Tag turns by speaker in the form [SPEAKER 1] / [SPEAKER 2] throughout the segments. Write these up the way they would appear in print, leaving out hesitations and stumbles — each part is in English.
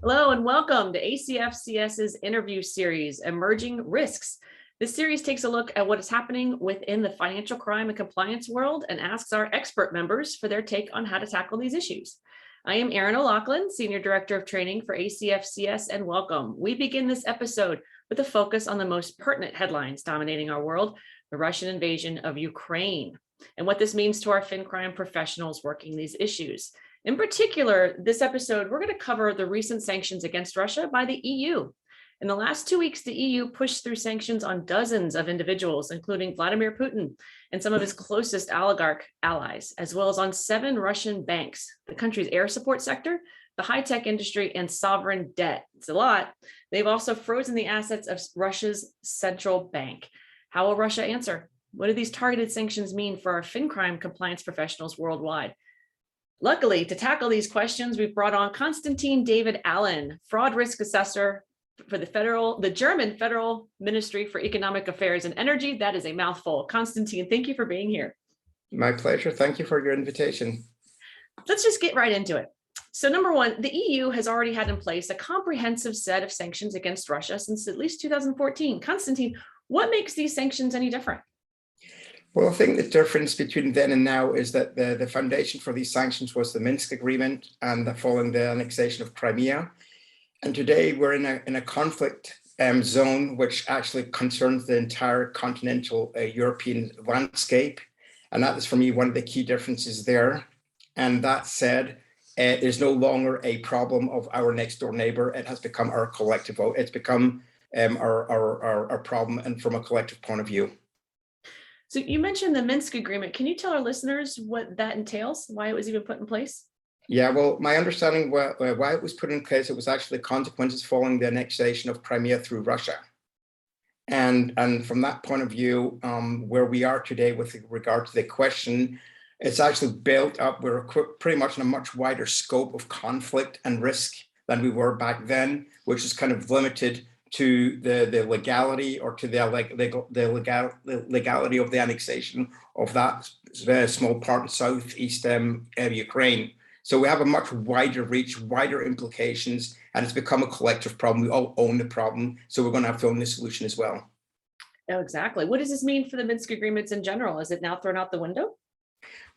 [SPEAKER 1] Hello and welcome to ACFCS's interview series, Emerging Risks. This series takes a look at what is happening within the financial crime and compliance world and asks our expert members for their take on how to tackle these issues. I am Erin O'Loughlin, Senior Director of Training for ACFCS, and welcome. We begin this episode with a focus on the most pertinent headlines dominating our world, the Russian invasion of Ukraine, and what this means to our fin crime professionals working these issues. In particular, this episode, we're going to cover the recent sanctions against Russia by the EU. In the last 2 weeks, the EU pushed through sanctions on dozens of individuals, including Vladimir Putin and some of his closest oligarch allies, as well as on 7 Russian banks, the country's air support sector, the high-tech industry, and sovereign debt. It's a lot. They've also frozen the assets of Russia's central bank. How will Russia answer? What do these targeted sanctions mean for our fin crime compliance professionals worldwide? Luckily, to tackle these questions, we've brought on Constantine David Allen, fraud risk assessor for the German Federal Ministry for Economic Affairs and Energy. That is a mouthful. Constantine, thank you for being here.
[SPEAKER 2] My pleasure. Thank you for your invitation.
[SPEAKER 1] Let's just get right into it. So number one, the EU has already had in place a comprehensive set of sanctions against Russia since at least 2014. Constantine, what makes these sanctions any different?
[SPEAKER 2] Well, I think the difference between then and now is that the foundation for these sanctions was the Minsk Agreement and following the annexation of Crimea. And today we're in a conflict zone which actually concerns the entire continental European landscape. And that is, for me, one of the key differences there. And that said, there's no longer a problem of our next door neighbor. It has become our collective. It's become our problem, and from a collective point of view.
[SPEAKER 1] So you mentioned the Minsk Agreement. Can you tell our listeners what that entails, why it was even put in place?
[SPEAKER 2] Yeah, well, my understanding why it was put in place, it was actually consequences following the annexation of Crimea through Russia. And from that point of view, where we are today with regard to the question, it's actually built up. We're pretty much in a much wider scope of conflict and risk than we were back then, which is kind of limited to the legality or to the legality of the annexation of that small part of southeast Ukraine. So we have a much wider reach, wider implications, and it's become a collective problem. We all own the problem, so we're going to have to own the solution as well.
[SPEAKER 1] Oh, exactly. What does this mean for the Minsk agreements in general? Is it now thrown out the window?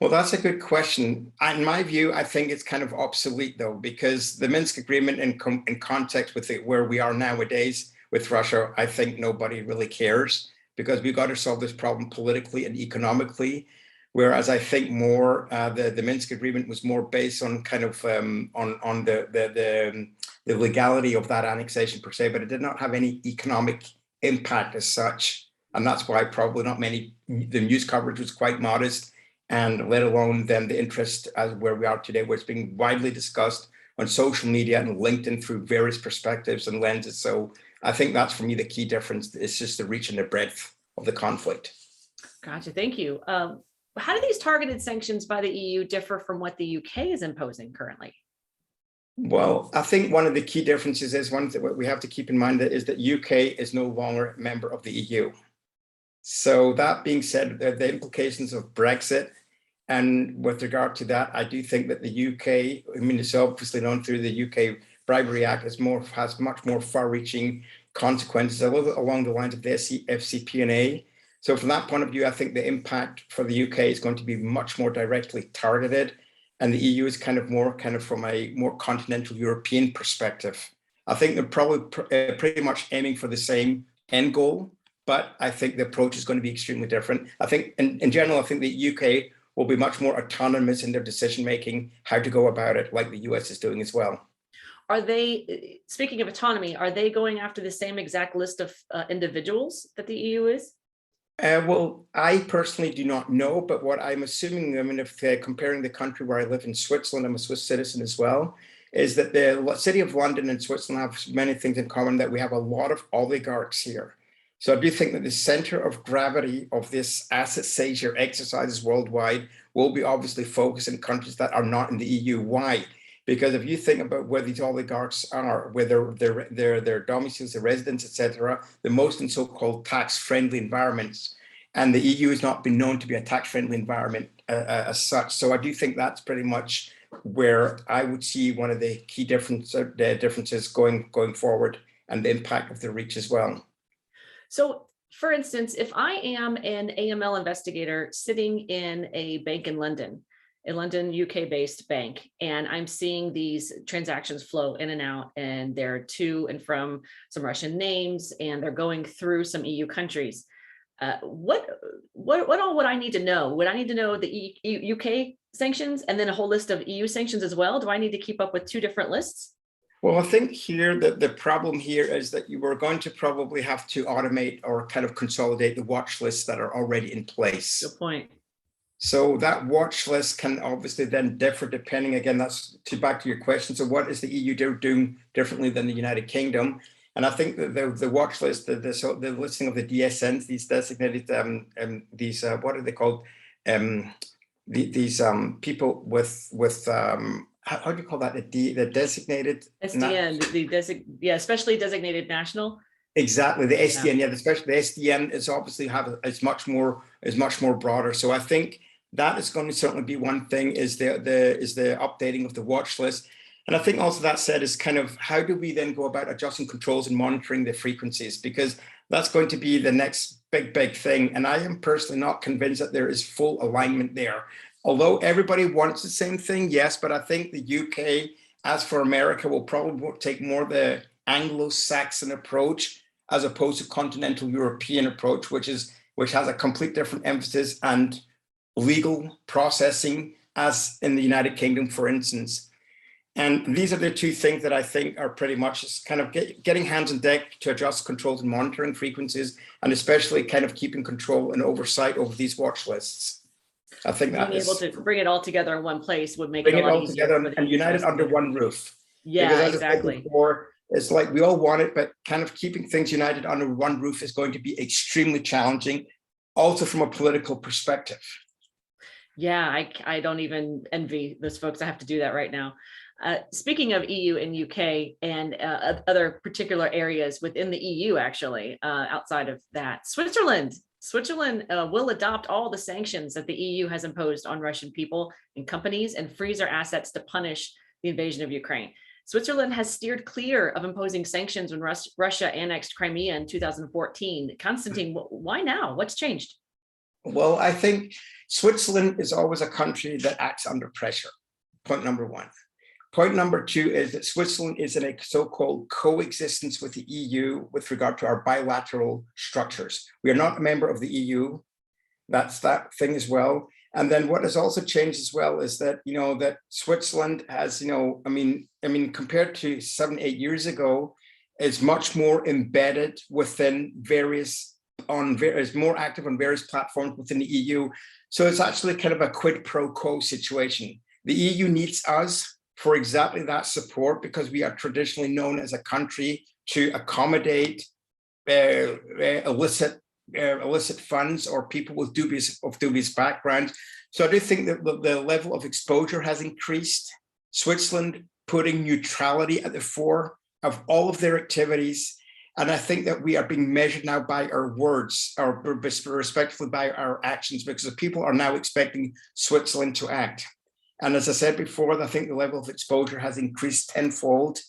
[SPEAKER 2] Well, that's a good question. In my view, I think it's kind of obsolete, though, because the Minsk agreement in context with where we are nowadays with Russia, I think nobody really cares, because we've got to solve this problem politically and economically. Whereas I think more the Minsk agreement was more based on kind of on the legality of that annexation per se, but it did not have any economic impact as such. And that's why probably not many, the news coverage was quite modest, and let alone then the interest as where we are today, where it's being widely discussed on social media and LinkedIn through various perspectives and lenses. So I think that's, for me, the key difference. It's just the reach and the breadth of the conflict.
[SPEAKER 1] Gotcha. Thank you. How do these targeted sanctions by the EU differ from what the UK is imposing currently?
[SPEAKER 2] Well, I think one of the key differences is one that we have to keep in mind is that UK is no longer a member of the EU. So that being said, the implications of Brexit, and with regard to that, I do think that the UK, I mean, it's obviously known through the UK Bribery Act, has much more far-reaching consequences, a little bit along the lines of the FCPNA. So from that point of view, I think the impact for the UK is going to be much more directly targeted, and the EU is kind of from a more continental European perspective. I think they're probably pretty much aiming for the same end goal, but I think the approach is going to be extremely different. I think in general, I think the UK will be much more autonomous in their decision-making, how to go about it, like the US is doing as well.
[SPEAKER 1] Are they, speaking of autonomy, are they going after the same exact list of individuals that the EU is?
[SPEAKER 2] Well, I personally do not know, but what I'm assuming, I mean, if comparing the country where I live in Switzerland, I'm a Swiss citizen as well, is that the city of London and Switzerland have many things in common, that we have a lot of oligarchs here. So I do think that the center of gravity of this asset seizure exercises worldwide will be obviously focused in countries that are not in the EU. Why? Because if you think about where these oligarchs are, whether their domiciles, their residents, etc., they're most in so-called tax-friendly environments. And the EU has not been known to be a tax-friendly environment as such. So I do think that's pretty much where I would see one of the key differences going forward, and the impact of the reach as well.
[SPEAKER 1] So for instance, if I am an AML investigator sitting in a bank in London, a London, UK-based bank, and I'm seeing these transactions flow in and out, and they're to and from some Russian names, and they're going through some EU countries. What all would I need to know? Would I need to know the UK sanctions and then a whole list of EU sanctions as well? Do I need to keep up with two different lists?
[SPEAKER 2] Well, I think here that the problem here is that you are going to probably have to automate or kind of consolidate the watch lists that are already in place.
[SPEAKER 1] Good point.
[SPEAKER 2] So that watch list can obviously then differ depending, again, that's back to your question. So what is the EU doing differently than the United Kingdom? And I think that the watch list, the listing of the DSNs, these designated, what are they called? These people with how do you call that? The designated
[SPEAKER 1] SDN, especially designated national.
[SPEAKER 2] Exactly, the SDN, especially the SDN is obviously is much more broader. So I think that is going to certainly be one thing, is the updating of the watch list. And I think also that said is kind of how do we then go about adjusting controls and monitoring the frequencies, because that's going to be the next big thing. And I am personally not convinced that there is full alignment there. Although everybody wants the same thing, yes, but I think the UK, as for America, will probably take more the Anglo-Saxon approach as opposed to continental European approach, which has a complete different emphasis and legal processing, as in the United Kingdom, for instance. And these are the two things that I think are pretty much just kind of getting hands on deck to adjust controls and monitoring frequencies, and especially kind of keeping control and oversight over these watch lists. I think that
[SPEAKER 1] being able to bring it all together in one place would make
[SPEAKER 2] it
[SPEAKER 1] a lot
[SPEAKER 2] all
[SPEAKER 1] easier
[SPEAKER 2] together and unite it under one roof.
[SPEAKER 1] Yeah,
[SPEAKER 2] because as
[SPEAKER 1] exactly.
[SPEAKER 2] I said before, it's like we all want it, but kind of keeping things united under one roof is going to be extremely challenging, also from a political perspective.
[SPEAKER 1] Yeah, I don't even envy those folks. I have to do that right now. Speaking of EU and UK and other particular areas within the EU, actually, outside of that, Switzerland will adopt all the sanctions that the EU has imposed on Russian people and companies and freeze their assets to punish the invasion of Ukraine. Switzerland has steered clear of imposing sanctions when Russia annexed Crimea in 2014. Constantine, why now? What's changed?
[SPEAKER 2] Well, I think Switzerland is always a country that acts under pressure. Point number one. Point number two is that Switzerland is in a so-called coexistence with the EU with regard to our bilateral structures. We are not a member of the EU. That's that thing as well. And then what has also changed as well is that, that Switzerland has, I mean, compared to 7-8 years ago, is much more embedded within is more active on various platforms within the EU. So it's actually kind of a quid pro quo situation. The EU needs us for exactly that support, because we are traditionally known as a country to accommodate illicit funds or people with dubious backgrounds. So I do think that the level of exposure has increased. Switzerland putting neutrality at the fore of all of their activities. And I think that we are being measured now by our words, or respectively by our actions, because the people are now expecting Switzerland to act. And as I said before, I think the level of exposure has increased tenfold.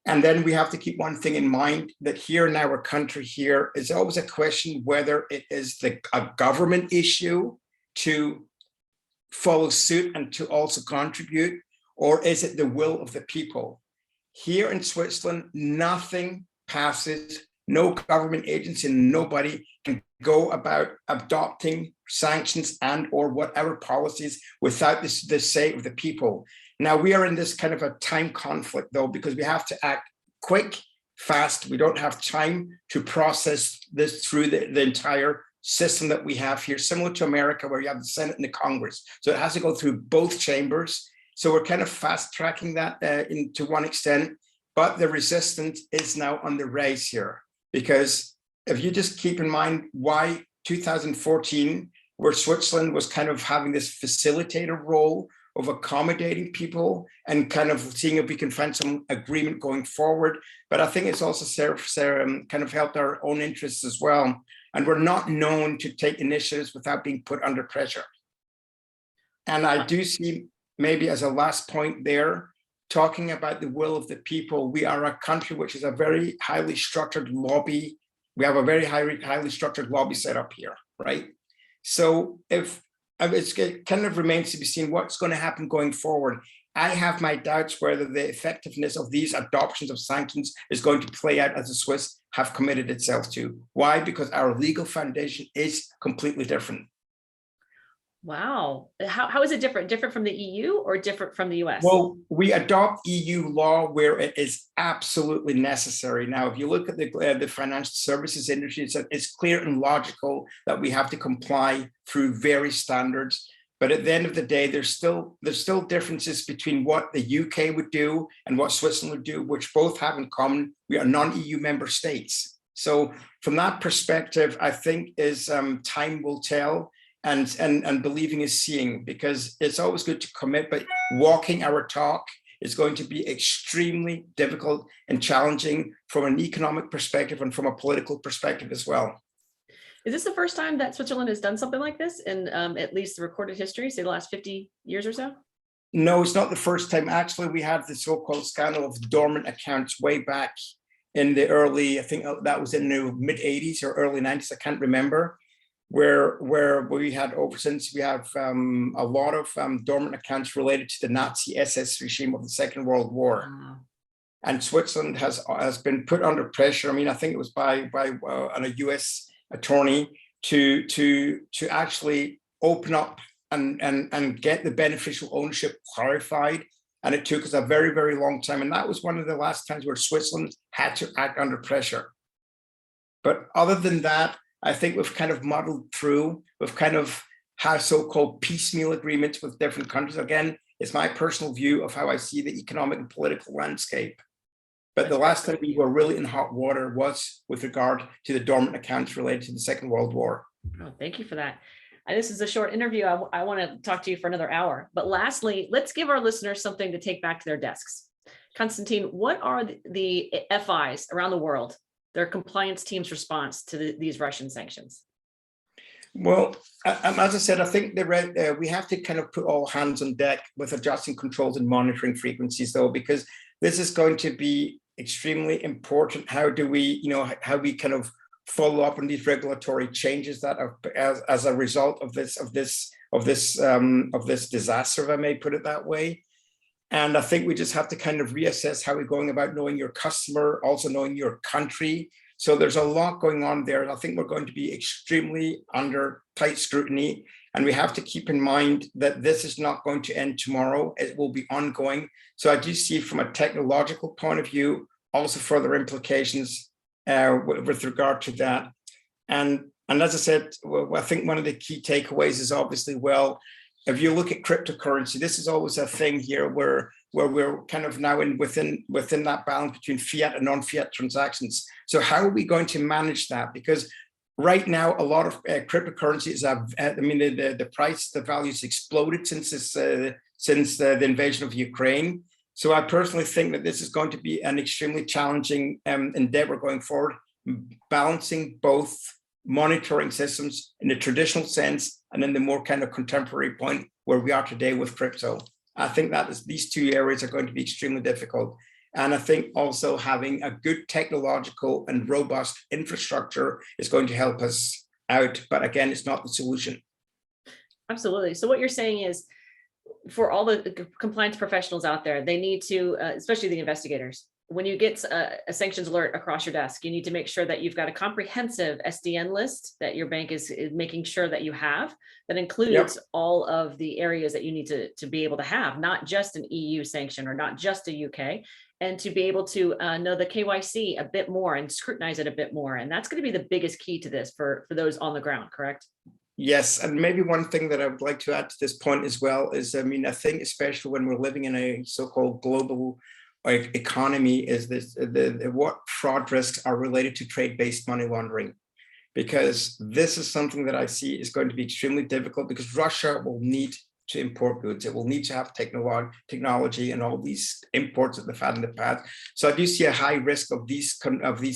[SPEAKER 2] And then we have to keep one thing in mind, that here in our country here is always a question whether it is a government issue to follow suit and to also contribute, or is it the will of the people? Here in Switzerland, nothing passes, no government agency, nobody can go about adopting sanctions and or whatever policies without the say of the people. Now we are in this kind of a time conflict though, because we have to act quick, fast. We don't have time to process this through the entire system that we have here, similar to America, where you have the Senate and the Congress. So it has to go through both chambers. So we're kind of fast tracking that to one extent, but the resistance is now on the rise here. Because if you just keep in mind why 2014, where Switzerland was kind of having this facilitator role of accommodating people and kind of seeing if we can find some agreement going forward. But I think it's also kind of helped our own interests as well. And we're not known to take initiatives without being put under pressure. And I do see, maybe as a last point there, talking about the will of the people. We are a country which is a very highly structured lobby. We have a very highly structured lobby set up here, right? So it kind of remains to be seen what's going to happen going forward. I have my doubts whether the effectiveness of these adoptions of sanctions is going to play out as the Swiss have committed itself to. Why? Because our legal foundation is completely different.
[SPEAKER 1] Wow. How is it different? Different from the EU or different from the US?
[SPEAKER 2] Well, we adopt EU law where it is absolutely necessary. Now, if you look at the financial services industry, it's clear and logical that we have to comply through various standards. But at the end of the day, there's still differences between what the UK would do and what Switzerland would do, which both have in common. We are non-EU member states. So from that perspective, I think time will tell. And believing is seeing, because it's always good to commit, but walking our talk is going to be extremely difficult and challenging from an economic perspective and from a political perspective as well.
[SPEAKER 1] Is this the first time that Switzerland has done something like this in at least the recorded history, say the last 50 years or so?
[SPEAKER 2] No, it's not the first time. Actually, we had the so-called scandal of dormant accounts way back in the early, I think that was in the mid 80s or early 90s, I can't remember. Where we have a lot of dormant accounts related to the Nazi SS regime of the Second World War.
[SPEAKER 1] Wow.
[SPEAKER 2] And Switzerland has been put under pressure. I mean, I think it was by a US attorney to actually open up and get the beneficial ownership clarified. And it took us a very, very long time. And that was one of the last times where Switzerland had to act under pressure. But other than that, I think we've kind of muddled through. We've kind of had so-called piecemeal agreements with different countries. Again, it's my personal view of how I see the economic and political landscape. But the last time we were really in hot water was with regard to the dormant accounts related to the Second World War.
[SPEAKER 1] Oh, thank you for that. This is a short interview. I want to talk to you for another hour. But lastly, let's give our listeners something to take back to their desks. Constantine, what are the FIs around the world, their compliance team's response to these Russian sanctions?
[SPEAKER 2] Well, as I said, I think we have to kind of put all hands on deck with adjusting controls and monitoring frequencies, though, because this is going to be extremely important. How do we, how we kind of follow up on these regulatory changes that are as a result of this disaster, if I may put it that way. And I think we just have to kind of reassess how we're going about knowing your customer, also knowing your country. So there's a lot going on there. I think we're going to be extremely under tight scrutiny. And we have to keep in mind that this is not going to end tomorrow. It will be ongoing. So I do see from a technological point of view, also further implications with regard to that. And as I said, I think one of the key takeaways is obviously, well, if you look at cryptocurrency, this is always a thing here where we're kind of now within that balance between fiat and non-fiat transactions. So how are we going to manage that? Because right now, a lot of cryptocurrencies the price, the values exploded since the invasion of Ukraine. So I personally think that this is going to be an extremely challenging endeavor going forward, balancing both monitoring systems in the traditional sense and in the more kind of contemporary point where we are today with crypto. I think that these two areas are going to be extremely difficult. And I think also having a good technological and robust infrastructure is going to help us out. But again, it's not the solution.
[SPEAKER 1] Absolutely. So what you're saying is, for all the compliance professionals out there, they need to, especially the investigators, when you get a sanctions alert across your desk, you need to make sure that you've got a comprehensive SDN list that your bank is making sure that you have, that includes all of the areas that you need to be able to have, not just an EU sanction or not just a UK, and to be able to know the KYC a bit more and scrutinize it a bit more. And that's going to be the biggest key to this for those on the ground, correct?
[SPEAKER 2] Yes, and maybe one thing that I would like to add to this point as well is, I think especially when we're living in a so-called global economy, is what fraud risks are related to trade-based money laundering, because this is something that I see is going to be extremely difficult, because Russia will need to import goods. It will need to have technology and all these imports that they've had in the past. So I do see a high risk of these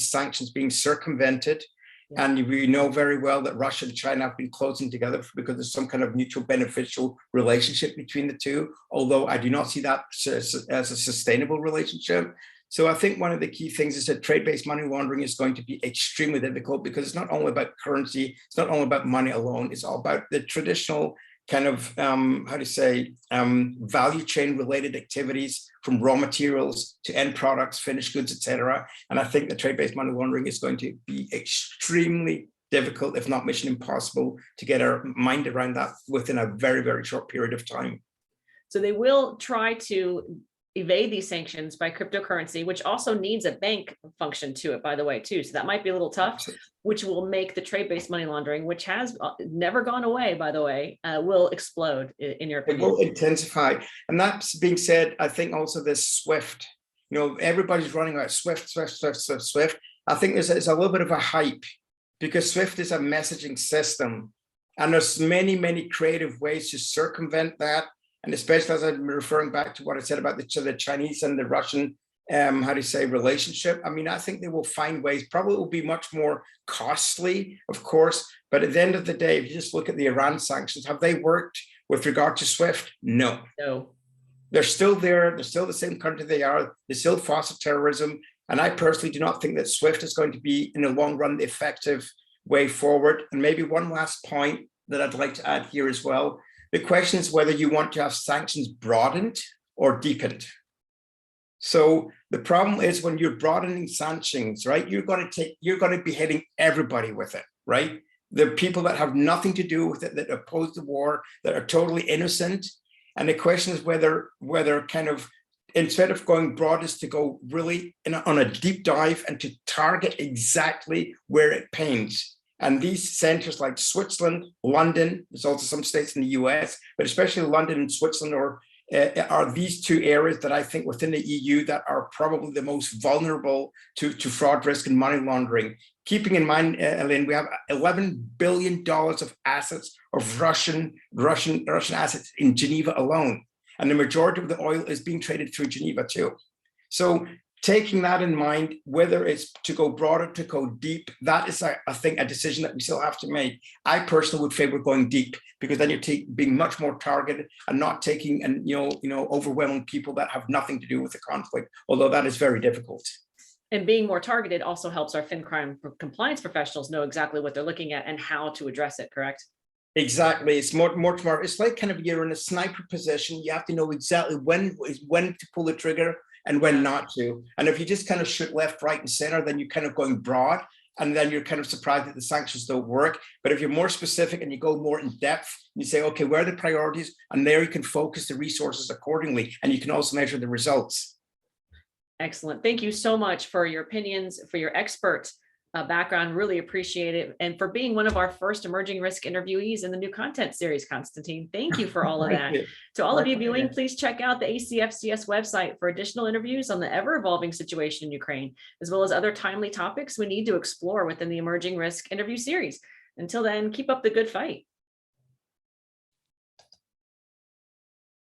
[SPEAKER 2] sanctions being circumvented.
[SPEAKER 1] Yeah.
[SPEAKER 2] And we know very well that Russia and China have been closing together because there's some kind of mutual beneficial relationship between the two, although I do not see that as a sustainable relationship. So I think one of the key things is that trade-based money laundering is going to be extremely difficult because it's not only about currency, it's not only about money alone, it's all about the traditional kind of, value chain related activities from raw materials to end products, finished goods, etc. And I think the trade-based money laundering is going to be extremely difficult, if not mission impossible, to get our mind around that within a very, very short period of time.
[SPEAKER 1] So they will try to evade these sanctions by cryptocurrency, which also needs a bank function to it, by the way, too. So that might be a little tough, which will make the trade-based money laundering, which has never gone away, by the way, will explode, in your opinion.
[SPEAKER 2] It will intensify. And that being said, I think also this SWIFT, everybody's running about SWIFT. I think there's a little bit of a hype because SWIFT is a messaging system. And there's many, many creative ways to circumvent that. And especially as I'm referring back to what I said about the Chinese and the Russian, relationship. I mean, I think they will find ways, probably will be much more costly, of course. But at the end of the day, if you just look at the Iran sanctions, have they worked with regard to SWIFT? No.
[SPEAKER 1] No.
[SPEAKER 2] They're still there. They're still the same country they are. They still foster terrorism. And I personally do not think that SWIFT is going to be, in the long run, the effective way forward. And maybe one last point that I'd like to add here as well. The question is whether you want to have sanctions broadened or deepened. So the problem is when you're broadening sanctions, right? You're going to be hitting everybody with it, right? The people that have nothing to do with it, that oppose the war, that are totally innocent. And the question is whether kind of, instead of going broad, is to go really on a deep dive and to target exactly where it pains. And these centers like Switzerland, London, there's also some states in the US, but especially London and Switzerland are these two areas that I think within the EU that are probably the most vulnerable to fraud, risk, and money laundering. Keeping in mind, Elaine, we have $11 billion of assets, of Russian assets in Geneva alone. And the majority of the oil is being traded through Geneva too. So taking that in mind, whether it's to go broader, to go deep, that is, I think, a decision that we still have to make. I personally would favor going deep because then you're being much more targeted and not taking and overwhelming people that have nothing to do with the conflict, although that is very difficult.
[SPEAKER 1] And being more targeted also helps our fin crime compliance professionals know exactly what they're looking at and how to address it, correct? Exactly.
[SPEAKER 2] It's more tomorrow. It's like kind of you're in a sniper position. You have to know exactly when to pull the trigger and when not to. And if you just kind of shoot left, right, and center, then you're kind of going broad, and then you're kind of surprised that the sanctions don't work. But if you're more specific and you go more in depth, you say, okay, where are the priorities? And there you can focus the resources accordingly, and you can also measure the results.
[SPEAKER 1] Excellent. Thank you so much for your opinions, for your expert background. Really appreciate it. And for being one of our first emerging risk interviewees in the new content series, Constantine. Thank you for all of that. To all of you viewing, please check out the ACFCS website for additional interviews on the ever-evolving situation in Ukraine, as well as other timely topics we need to explore within the emerging risk interview series. Until then, keep up the good fight.